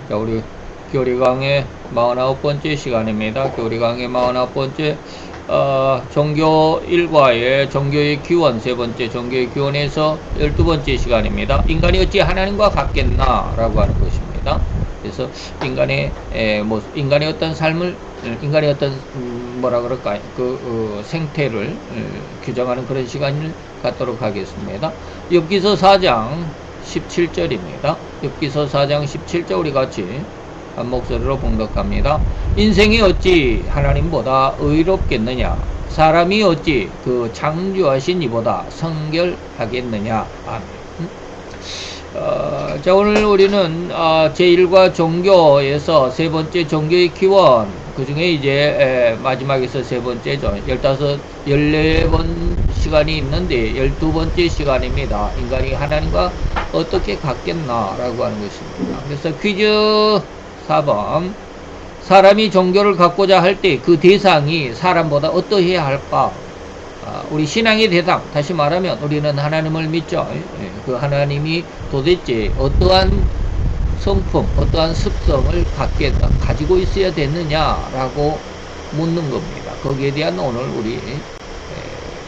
자, 우리 교리강의 49번째 시간입니다. 교리강의 49번째 종교 1과의 종교의 기원, 세 번째 종교의 기원에서 12번째 시간입니다. 인간이 어찌 하나님과 같겠나 라고 하는 것입니다. 그래서 인간의 어떤 삶을, 인간의 어떤 뭐라 그럴까요? 생태를 규정하는 그런 시간을 갖도록 하겠습니다. 욥기서 4장 17절입니다. 욥기서 4장 17절 우리 같이 한 목소리로 봉독합니다. 인생이 어찌 하나님보다 의롭겠느냐? 사람이 어찌 그 창조하신 이보다 성결하겠느냐? 아멘. 자, 오늘 우리는 제1과 종교에서 세 번째 종교의 기원, 그 중에 이제 마지막에서 세 번째죠. 14번 시간이 있는데 12번째 시간입니다. 인간이 하나님과 어떻게 같겠나 라고 하는 것입니다. 그래서 퀴즈 4번, 사람이 종교를 갖고자 할 때 그 대상이 사람보다 어떠해야 할까? 우리 신앙의 대상, 다시 말하면 우리는 하나님을 믿죠. 그 하나님이 도대체 어떠한 성품, 어떠한 습성을 가지고 있어야 되느냐라고 묻는 겁니다. 거기에 대한 오늘 우리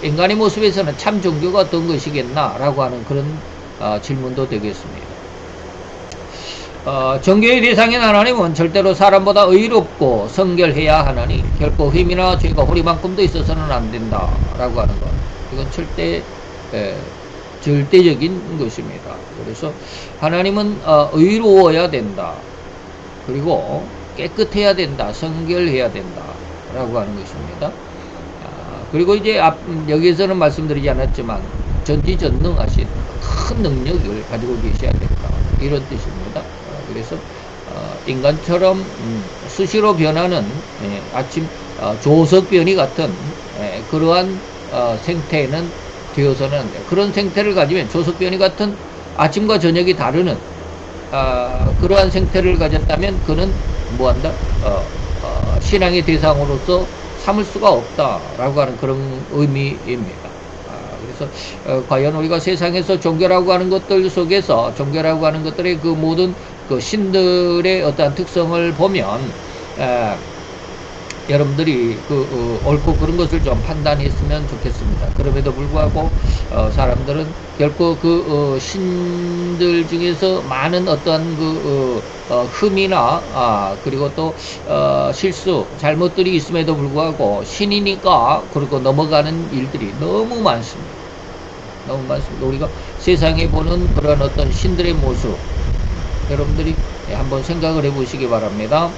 인간의 모습에서는 참 종교가 어떤 것이겠나라고 하는 그런 질문도 되겠습니다. 종교의 대상인 하나님은 절대로 사람보다 의롭고 성결해야 하나니 결코 흠이나 죄가 허리만큼도 있어서는 안 된다 라고 하는 것, 이건 절대적인 것입니다. 그래서 하나님은 의로워야 된다, 그리고 깨끗해야 된다, 성결해야 된다 라고 하는 것입니다. 그리고 이제 여기에서는 말씀드리지 않았지만 전지전능하신 큰 능력을 가지고 계셔야 된다, 이런 뜻입니다. 그래서 인간처럼 수시로 변하는 아침 조석변이 같은 그러한 생태는 되어서는 안 돼요. 그런 생태를 가지면 조석변이 같은 아침과 저녁이 다르는 그러한 생태를 가졌다면 그는 뭐한다? 신앙의 대상으로서 삼을 수가 없다라고 하는 그런 의미입니다. 그래서 과연 우리가 세상에서 종교라고 하는 것들 속에서, 종교라고 하는 것들의 그 모든 그 신들의 어떠한 특성을 보면 여러분들이 옳고 그런 것을 좀 판단했으면 좋겠습니다. 그럼에도 불구하고 사람들은 결코 신들 중에서 많은 어떠한 흠이나 그리고 또 실수, 잘못들이 있음에도 불구하고 신이니까 그리고 넘어가는 일들이 너무 많습니다. 너무 많습니다. 우리가 세상에 보는 그런 어떤 신들의 모습, 여러분들이 한번 생각을 해보시기 바랍니다.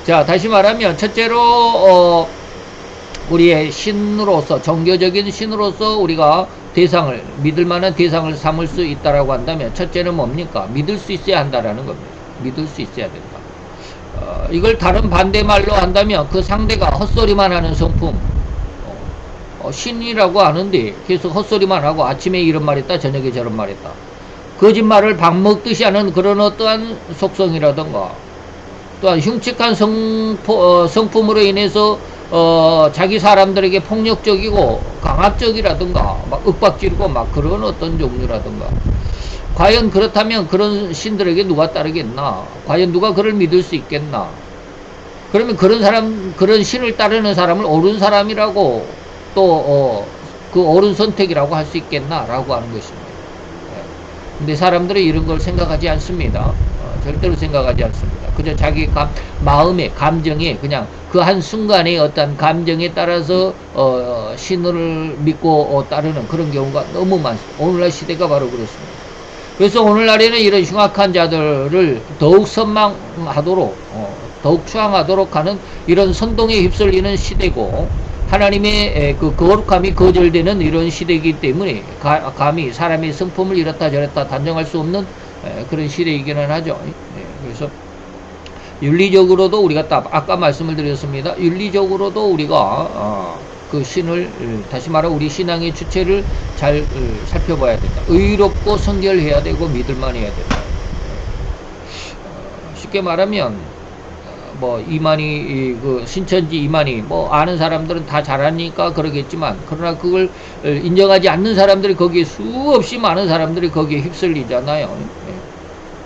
자, 다시 말하면 첫째로 우리의 신으로서, 종교적인 신으로서 우리가 대상을, 믿을 만한 대상을 삼을 수 있다라고 한다면 첫째는 뭡니까? 믿을 수 있어야 한다라는 겁니다. 믿을 수 있어야 된다. 이걸 다른 반대말로 한다면 그 상대가 헛소리만 하는 성품, 신이라고 하는데 계속 헛소리만 하고 아침에 이런 말 했다, 저녁에 저런 말 했다, 거짓말을 밥 먹듯이 하는 그런 어떠한 속성이라던가, 또한 흉측한 성품으로 인해서 자기 사람들에게 폭력적이고 강압적이라든가 막 윽박지르고 막 그런 어떤 종류라든가, 과연 그렇다면 그런 신들에게 누가 따르겠나? 과연 누가 그를 믿을 수 있겠나? 그러면 그런 신을 따르는 사람을 옳은 사람이라고, 또 그 옳은 선택이라고 할 수 있겠나? 라고 하는 것입니다. 근데 사람들은 이런 걸 생각하지 않습니다. 절대로 생각하지 않습니다. 그저 자기 마음의 감정에, 그냥 그 한순간의 어떤 감정에 따라서 신을 믿고 따르는 그런 경우가 너무 많습니다. 오늘날 시대가 바로 그렇습니다. 그래서 오늘날에는 이런 흉악한 자들을 더욱 선망하도록, 더욱 추앙하도록 하는 이런 선동에 휩쓸리는 시대고, 하나님의 그 거룩함이 거절되는 이런 시대이기 때문에 감히 사람의 성품을 이렇다 저렇다 단정할 수 없는 그런 시대이기는 하죠. 그래서 윤리적으로도 우리가 아까 말씀을 드렸습니다. 윤리적으로도 우리가 그 신을, 다시 말해 우리 신앙의 주체를 잘 살펴봐야 된다. 의롭고 성결해야 되고 믿을만 해야 된다. 쉽게 말하면 뭐 이만희, 신천지 이만희 아는 사람들은 다 잘하니까 그러겠지만, 그러나 그걸 인정하지 않는 사람들이, 거기에 수없이 많은 사람들이 거기에 휩쓸리잖아요.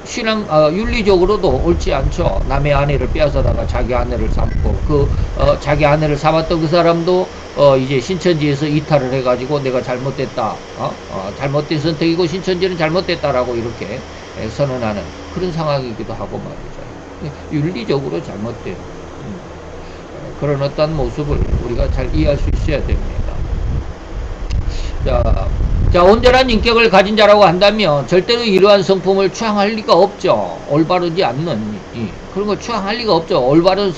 신앙 윤리적으로도 옳지 않죠. 남의 아내를 빼앗아다가 자기 아내를 삼고 자기 아내를 삼았던 그 사람도 이제 신천지에서 이탈을 해가지고 내가 잘못됐다, 잘못된 선택이고 신천지는 잘못됐다라고 이렇게 선언하는 그런 상황이기도 하고 말이죠. 윤리적으로 잘못된 그런 어떤 모습을 우리가 잘 이해할 수 있어야 됩니다. 자, 온전한 인격을 가진 자라고 한다면 절대로 이러한 성품을 추앙할 리가 없죠. 올바르지 않는 그런 걸 추앙할 리가 없죠. 올바른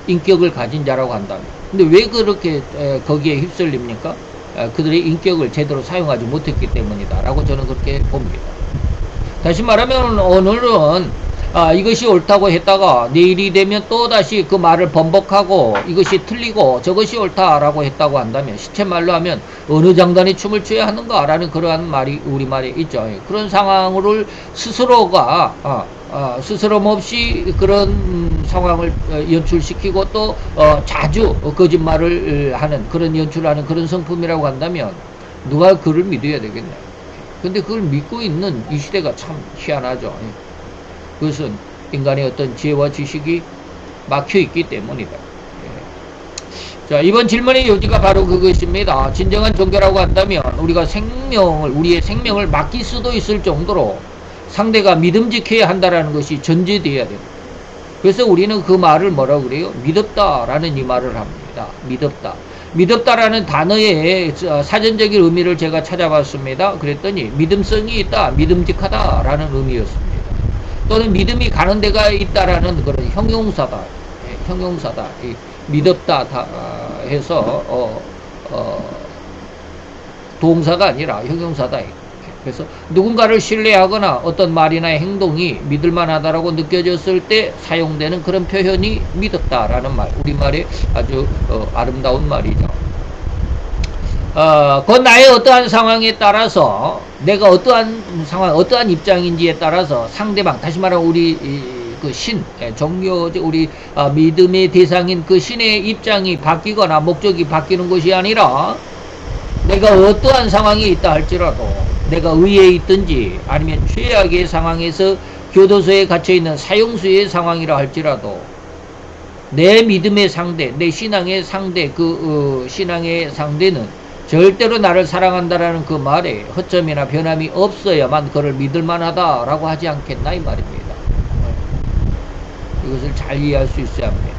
인격을 가진 자라고 한다면. 근데 왜 그렇게 거기에 휩쓸립니까? 그들의 인격을 제대로 사용하지 못했기 때문이다 라고 저는 그렇게 봅니다. 다시 말하면 오늘은 이것이 옳다고 했다가 내일이 되면 또다시 그 말을 번복하고 이것이 틀리고 저것이 옳다라고 했다고 한다면 시쳇말로 하면 어느 장단에 춤을 춰야 하는가 라는 그러한 말이 우리말에 있죠. 그런 상황을 스스로가 스스럼 없이 그런 상황을 연출시키고 또 자주 거짓말을 하는 그런 연출하는 그런 성품이라고 한다면 누가 그를 믿어야 되겠나요? 근데 그걸 믿고 있는 이 시대가 참 희한하죠. 그것은 인간의 어떤 지혜와 지식이 막혀 있기 때문이다. 자, 이번 질문의 요지가 바로 그것입니다. 진정한 종교라고 한다면 우리가 우리의 생명을 맡길 수도 있을 정도로 상대가 믿음직해야 한다라는 것이 전제되어야 됩니다. 그래서 우리는 그 말을 뭐라고 그래요? 믿었다라는 이 말을 합니다. 믿었다라는 단어의 사전적인 의미를 제가 찾아봤습니다. 그랬더니 믿음성이 있다, 믿음직하다라는 의미였습니다. 또는 믿음이 가는 데가 있다라는 그런 형용사다. 형용사다. 믿었다 해서 동사가 아니라 형용사다. 그래서 누군가를 신뢰하거나 어떤 말이나 행동이 믿을만하다라고 느껴졌을 때 사용되는 그런 표현이 믿었다라는 말. 우리말의 아주 아름다운 말이죠. 그건 나의 어떠한 상황에 따라서 내가 어떠한 상황, 어떠한 입장인지에 따라서 상대방, 다시 말하면 우리 그 신, 종교, 우리 믿음의 대상인 그 신의 입장이 바뀌거나 목적이 바뀌는 것이 아니라 내가 어떠한 상황에 있다 할지라도 내가 의에 있든지 아니면 최악의 상황에서 교도소에 갇혀있는 사형수의 상황이라 할지라도 내 믿음의 상대, 내 신앙의 상대, 신앙의 상대는 절대로 나를 사랑한다라는 그 말에 허점이나 변함이 없어야만 그를 믿을만하다라고 하지 않겠나 이 말입니다. 이것을 잘 이해할 수 있어야 합니다.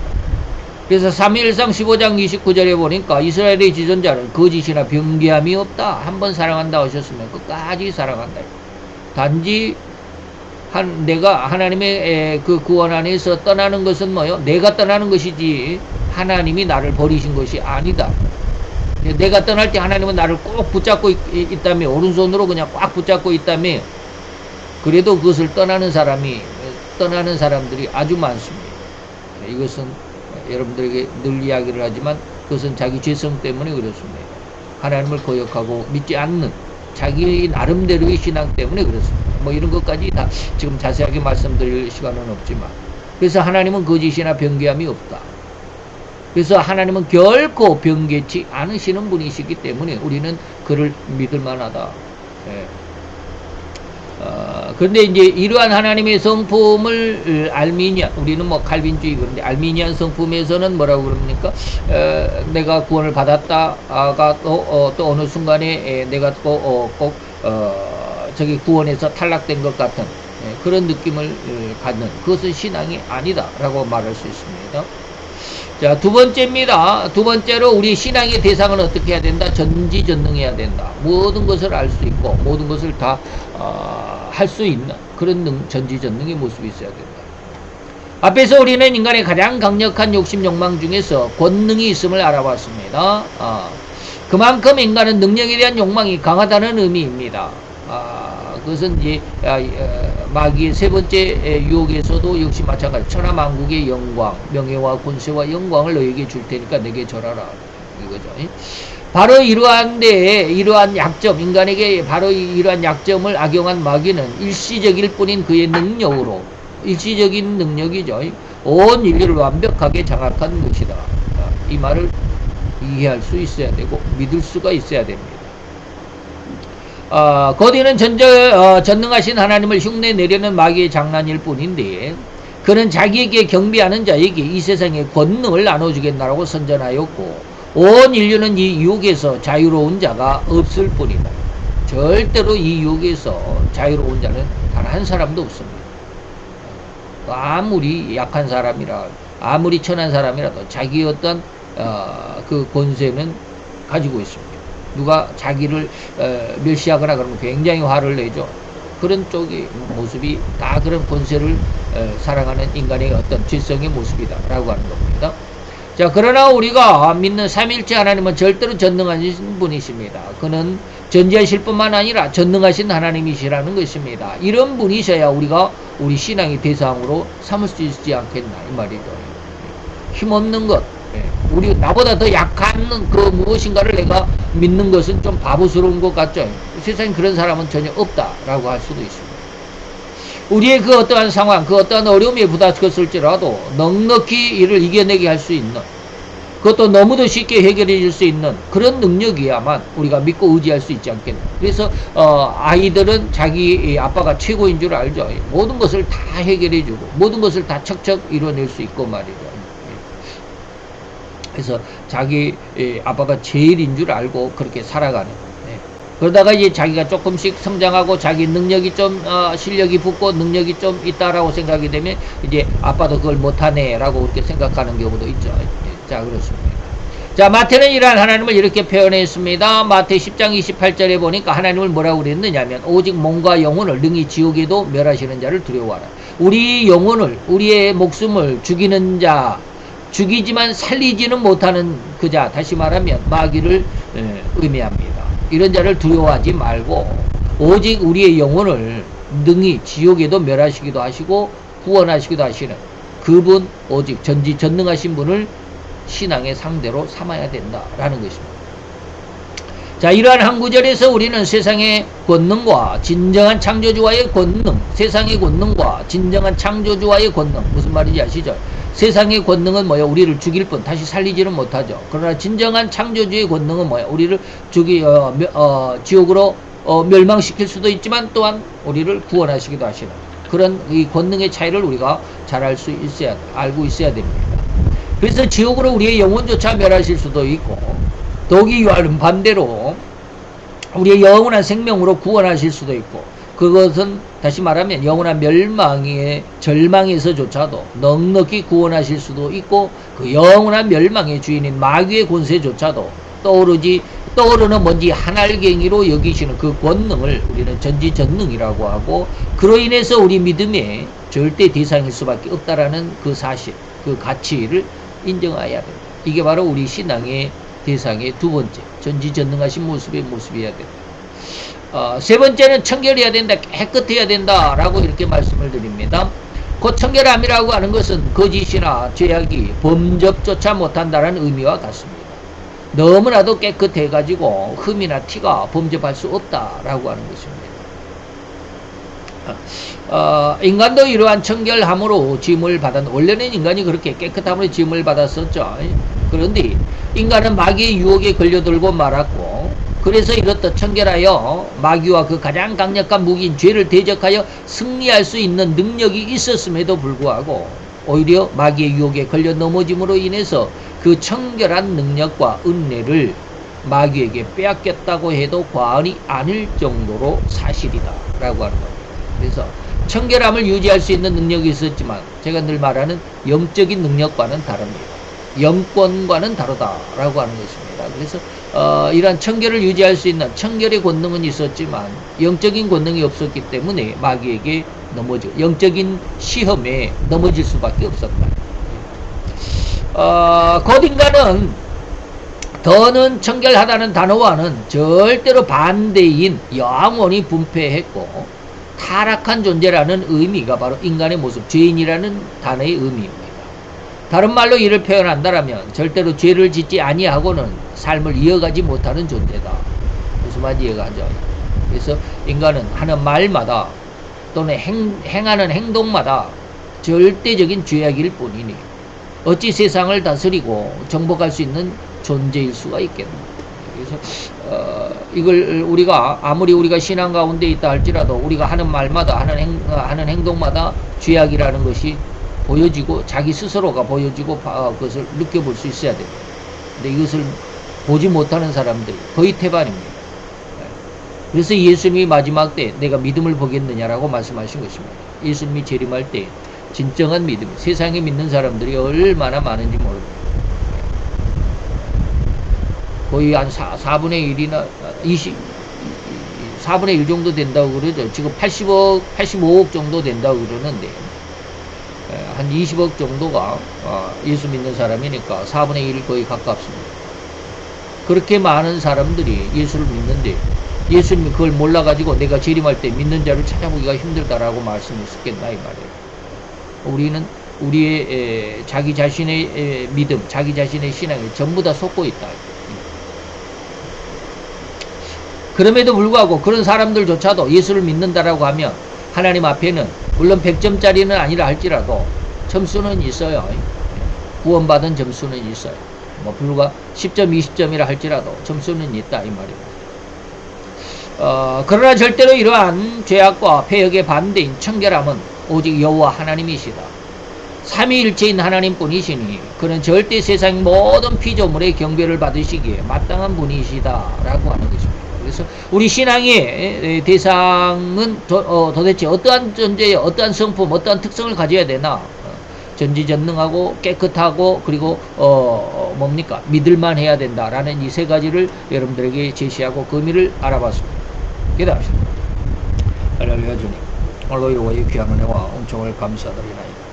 그래서 3일상 15장 29절에 보니까 이스라엘의 지존자는 거짓이나 변개함이 없다. 한번 사랑한다 하셨으면 끝까지 사랑한다. 단지 내가 하나님의 그 구원 안에서 떠나는 것은 뭐요? 내가 떠나는 것이지 하나님이 나를 버리신 것이 아니다. 내가 떠날 때 하나님은 나를 꼭 붙잡고 있다며, 오른손으로 그냥 꽉 붙잡고 있다며, 그래도 그것을 떠나는 사람들이 아주 많습니다. 이것은 여러분들에게 늘 이야기를 하지만 그것은 자기 죄성 때문에 그렇습니다. 하나님을 거역하고 믿지 않는 자기 나름대로의 신앙 때문에 그렇습니다. 뭐 이런 것까지 다 지금 자세하게 말씀드릴 시간은 없지만, 그래서 하나님은 거짓이나 변개함이 없다. 그래서 하나님은 결코 변개치 않으시는 분이시기 때문에 우리는 그를 믿을 만하다. 그런데 이제 이러한 하나님의 성품을 우리는 뭐 칼빈주의 그런데 알미니안 성품에서는 뭐라고 그럽니까? 내가 구원을 받았다가 또 어느 순간에 내가 꼭 저기 구원에서 탈락된 것 같은 그런 느낌을 갖는 그것은 신앙이 아니다라고 말할 수 있습니다. 자, 두 번째입니다. 두 번째로 우리 신앙의 대상은 어떻게 해야 된다? 전지전능해야 된다. 모든 것을 알 수 있고 모든 것을 다 할 수 있는 그런 전지전능의 모습이 있어야 된다. 앞에서 우리는 인간의 가장 강력한 욕심 욕망 중에서 권능이 있음을 알아봤습니다. 그만큼 인간은 능력에 대한 욕망이 강하다는 의미입니다. 그것은 이제 마귀의 세 번째 유혹에서도 역시 마찬가지. 천하만국의 영광, 명예와 권세와 영광을 너에게 줄 테니까 내게 절하라. 이거죠. 바로 이러한 약점, 인간에게 바로 이러한 약점을 악용한 마귀는 일시적일 뿐인 그의 능력으로, 일시적인 능력이죠. 온 인류를 완벽하게 장악한 것이다. 이 말을 이해할 수 있어야 되고 믿을 수가 있어야 됩니다. 거디는 전능하신 하나님을 흉내내려는 마귀의 장난일 뿐인데 그는 자기에게 경배하는 자에게 이 세상의 권능을 나눠주겠나라고 선전하였고 온 인류는 이 유혹에서 자유로운 자가 없을 뿐이다. 절대로 이 유혹에서 자유로운 자는 단 한 사람도 없습니다. 아무리 약한 사람이라 아무리 천한 사람이라도 자기의 어떤 그 권세는 가지고 있습니다. 누가 자기를 멸시하거나 그러면 굉장히 화를 내죠. 그런 쪽의 모습이 다 그런 권세를 사랑하는 인간의 어떤 죄성의 모습이다 라고 하는 겁니다. 자, 그러나 우리가 믿는 삼위일체 하나님은 절대로 전능하신 분이십니다. 그는 전지하실 뿐만 아니라 전능하신 하나님이시라는 것입니다. 이런 분이셔야 우리가 우리 신앙의 대상으로 삼을 수 있지 않겠나 이 말이죠. 힘없는 것, 우리 나보다 더 약한 그 무엇인가를 내가 믿는 것은 좀 바보스러운 것 같죠. 세상에 그런 사람은 전혀 없다라고 할 수도 있습니다. 우리의 그 어떠한 상황, 그 어떠한 어려움에 부닥쳤을지라도 넉넉히 이를 이겨내게 할 수 있는, 그것도 너무도 쉽게 해결해 줄 수 있는 그런 능력이야만 우리가 믿고 의지할 수 있지 않겠나. 그래서 아이들은 자기 아빠가 최고인 줄 알죠. 모든 것을 다 해결해 주고 모든 것을 다 척척 이뤄낼 수 있고 말이죠. 그래서 자기 아빠가 제일인 줄 알고 그렇게 살아가는. 그러다가 이제 자기가 조금씩 성장하고 자기 능력이 좀 실력이 붙고 능력이 좀 있다라고 생각이 되면 이제 아빠도 그걸 못하네라고 그렇게 생각하는 경우도 있죠. 자, 그렇습니다. 자, 마태는 이러한 하나님을 이렇게 표현했습니다. 마태 10장 28절에 보니까 하나님을 뭐라고 그랬느냐면 오직 몸과 영혼을 능히 지옥에도 멸하시는 자를 두려워하라. 우리 영혼을 우리의 목숨을 죽이는 자, 죽이지만 살리지는 못하는 그 자, 다시 말하면 마귀를 의미합니다. 이런 자를 두려워하지 말고 오직 우리의 영혼을 능히 지옥에도 멸하시기도 하시고 구원하시기도 하시는 그분, 오직 전지전능하신 분을 신앙의 상대로 삼아야 된다라는 것입니다. 자, 이러한 한 구절에서 우리는 세상의 권능과 진정한 창조주와의 권능, 세상의 권능과 진정한 창조주와의 권능, 무슨 말인지 아시죠? 세상의 권능은 뭐예요? 우리를 죽일 뿐 다시 살리지는 못하죠. 그러나 진정한 창조주의 권능은 뭐예요? 우리를 지옥으로 멸망시킬 수도 있지만 또한 우리를 구원하시기도 하시는 그런 이 권능의 차이를 우리가 잘 알고 있어야 됩니다. 그래서 지옥으로 우리의 영혼조차 멸하실 수도 있고 더욱이 이와는 반대로 우리의 영원한 생명으로 구원하실 수도 있고 그것은 다시 말하면 영원한 멸망의 절망에서조차도 넉넉히 구원하실 수도 있고 그 영원한 멸망의 주인인 마귀의 권세조차도 떠오르는 뭔지 한알갱이로 여기시는 그 권능을 우리는 전지전능이라고 하고 그로 인해서 우리 믿음의 절대 대상일 수밖에 없다라는 그 사실, 그 가치를 인정해야 됩니다. 이게 바로 우리 신앙의 대상의 두 번째 전지전능하신 모습이어야 됩니다. 세 번째는 청결해야 된다, 깨끗해야 된다 라고 이렇게 말씀을 드립니다. 곧 청결함이라고 하는 것은 거짓이나 죄악이 범접조차 못한다는 의미와 같습니다. 너무나도 깨끗해 가지고 흠이나 티가 범접할 수 없다라고 하는 것입니다. 인간도 이러한 청결함으로 지음을 원래는 인간이 그렇게 깨끗함으로 지음을 받았었죠. 그런데 인간은 마귀의 유혹에 걸려들고 말았고 그래서 이렇듯 청결하여 마귀와 그 가장 강력한 무기인 죄를 대적하여 승리할 수 있는 능력이 있었음에도 불구하고 오히려 마귀의 유혹에 걸려 넘어짐으로 인해서 그 청결한 능력과 은혜를 마귀에게 빼앗겼다고 해도 과언이 아닐 정도로 사실이다 라고 하는 겁니다. 그래서 청결함을 유지할 수 있는 능력이 있었지만 제가 늘 말하는 영적인 능력과는 다릅니다. 영권과는 다르다라고 하는 것입니다. 그래서 이러한 청결을 유지할 수 있는 청결의 권능은 있었지만 영적인 권능이 없었기 때문에 마귀에게 영적인 시험에 넘어질 수밖에 없었다. 곧 인간은 더는 청결하다는 단어와는 절대로 반대인 영원히 분패했고 타락한 존재라는 의미가 바로 인간의 모습, 죄인이라는 단어의 의미입니다. 다른 말로 이를 표현한다면 절대로 죄를 짓지 아니하고는 삶을 이어가지 못하는 존재다. 무슨 말인지 이해가죠? 그래서 인간은 하는 말마다 또는 행하는 행동마다 절대적인 죄악일 뿐이니 어찌 세상을 다스리고 정복할 수 있는 존재일 수가 있겠나. 그래서 이걸 우리가 아무리 우리가 신앙 가운데 있다 할지라도 우리가 하는 말마다 하는 행동마다 죄악이라는 것이 보여지고 자기 스스로가 보여지고 그것을 느껴볼 수 있어야 됩니다. 근데 이것을 보지 못하는 사람들이 거의 태반입니다. 그래서 예수님이 마지막 때 내가 믿음을 보겠느냐라고 말씀하신 것입니다. 예수님이 재림할 때 진정한 믿음, 세상에 믿는 사람들이 얼마나 많은지 모릅니다. 거의 한 4분의 1이나 4분의 1 정도 된다고 그러죠. 지금 80억, 85억 정도 된다고 그러는데, 한 20억 정도가 예수 믿는 사람이니까 4분의 1 거의 가깝습니다. 그렇게 많은 사람들이 예수를 믿는데, 예수님이 그걸 몰라가지고 내가 재림할 때 믿는 자를 찾아보기가 힘들다라고 말씀하셨겠나, 이 말이에요. 우리는 우리의 자기 자신의 믿음, 자기 자신의 신앙에 전부 다 속고 있다. 그럼에도 불구하고 그런 사람들조차도 예수를 믿는다라고 하면 하나님 앞에는 물론 100점짜리는 아니라 할지라도 점수는 있어요. 구원받은 점수는 있어요. 뭐 불과 10점, 20점이라 할지라도 점수는 있다 이 말입니다. 그러나 절대로 이러한 죄악과 폐역의 반대인 청결함은 오직 여호와 하나님이시다. 삼위일체인 하나님뿐이시니 그는 절대 세상 모든 피조물의 경배를 받으시기에 마땅한 분이시다라고 하는 것입니다. 그래서 우리 신앙의 대상은 도대체 어떠한 존재의 어떠한 성품, 어떠한 특성을 가져야 되나? 전지전능하고 깨끗하고 그리고 뭡니까? 믿을만 해야 된다라는 이 세 가지를 여러분들에게 제시하고 그 의미를 알아봤습니다. 기도합시다. 할렐루야 주님, 오늘도 여호와의 귀한 은혜와 은총을 감사드리나이다.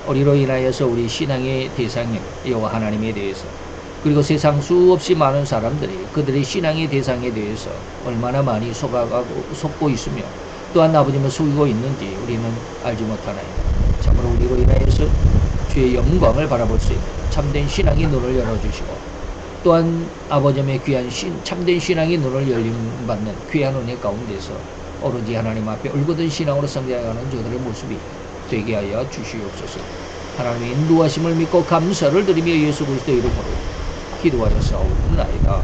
우리로 인하여서 우리 신앙의 대상인 여호와 하나님에 대해서 그리고 세상 수없이 많은 사람들이 그들의 신앙의 대상에 대해서 얼마나 많이 속고 있으며 또한 아버지는 속이고 있는지 우리는 알지 못하나이다. 참으로 우리로 인하여서 주의 영광을 바라볼 수 있는 참된 신앙의 눈을 열어주시고 또한 아버지의 귀한 참된 신앙의 눈을 열림받는 귀한 은혜 가운데서 오로지 하나님 앞에 올곧은 신앙으로 성장하는 저들의 모습이 되게 하여 주시옵소서. 하나님의 인도하심을 믿고 감사를 드리며 예수 그리스도 이름으로 기도하여 싸우나이다.